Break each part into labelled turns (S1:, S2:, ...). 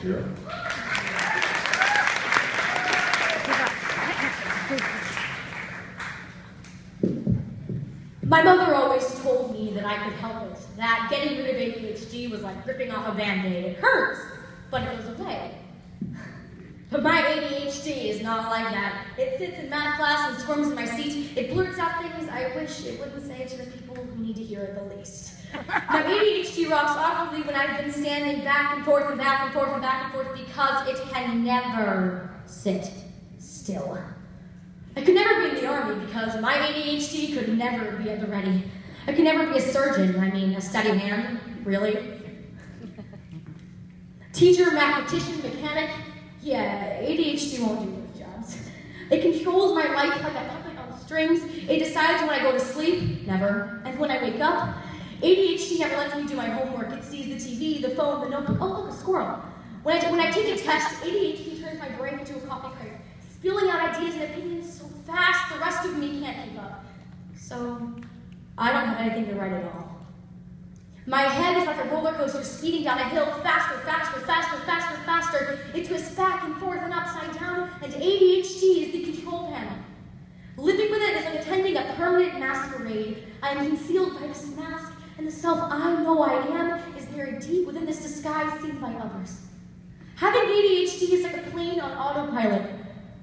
S1: Shapiro.
S2: My mother always told me that I could help it, that getting rid of ADHD was like ripping off a Band-Aid. It hurts, but it goes away. But my ADHD is not like that. It sits in math class and squirms in my seat. It blurts out things I wish it wouldn't say to the people who need to hear it the least. Now, ADHD rocks awkwardly when I've been standing back and forth and back and forth and back and forth because it can never sit still. I could never be in the army because my ADHD could never be at the ready. I could never be a surgeon, a steady hand, really. Teacher, mathematician, mechanic, yeah, ADHD won't do those jobs. It controls my life like a puppet on strings. It decides when I go to sleep, never, and when I wake up. ADHD never lets me do my homework. It sees the TV, the phone, the notebook. Oh, look, a squirrel. When I take a test, ADHD turns my brain into a coffee crate, spilling out ideas and opinions so fast the rest of me can't keep up. So, I don't have anything to write at all. My head is like a roller coaster speeding down a hill, faster, faster, faster, faster, faster. It twists back and forth and upside down, and ADHD is the control panel. Living with it is like attending a permanent masquerade. I am concealed by this mask, and the self I know I am is buried deep within this disguise seen by others. Having ADHD is like a plane on autopilot.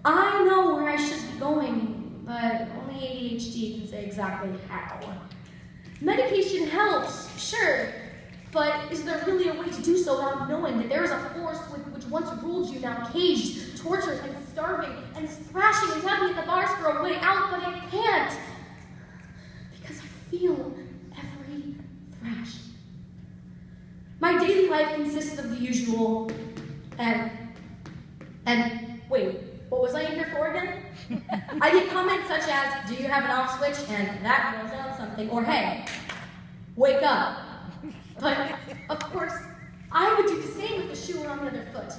S2: I know where I should be going, but only ADHD can say exactly how. Medication helps, sure, but is there really a way to do so without knowing that there is a force which once ruled you, now caged, tortured, and starving, and is thrashing and tugging at the bars for a way out, but I can't, because I feel every thrash. My daily life consists of the usual, and wait, what was I in here for again? I get comments such as, do you have an off switch? And that goes on something. Or, hey, wake up. But, of course, I would do the same with the shoe on the other foot.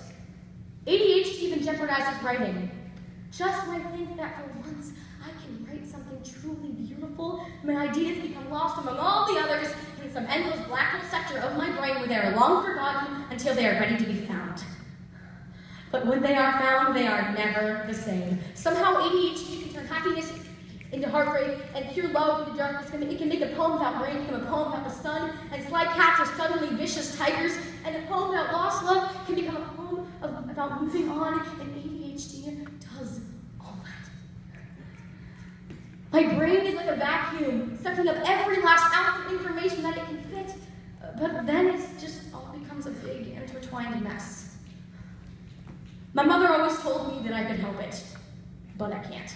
S2: ADHD even jeopardizes writing. Just when I think that for once I can write something truly beautiful, my ideas become lost among all the others in some endless black hole sector of my brain where they are long forgotten until they are ready to be found. But when they are found, they are never the same. Somehow ADHD can turn happiness into heartbreak, and pure love into darkness. It can make a poem without rain become a poem without the sun, and sly cats are suddenly vicious tigers, and a poem about lost love can become a poem about moving on, and ADHD does all that. My brain is like a vacuum, sucking up every last ounce of information that it can fit, but then it's just all becomes a big intertwined mess. My mother always told me that I could help it, but I can't.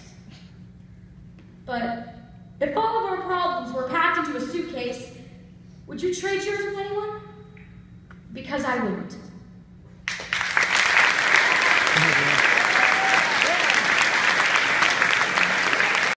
S2: But if all of our problems were packed into a suitcase, would you trade yours with anyone? Because I wouldn't.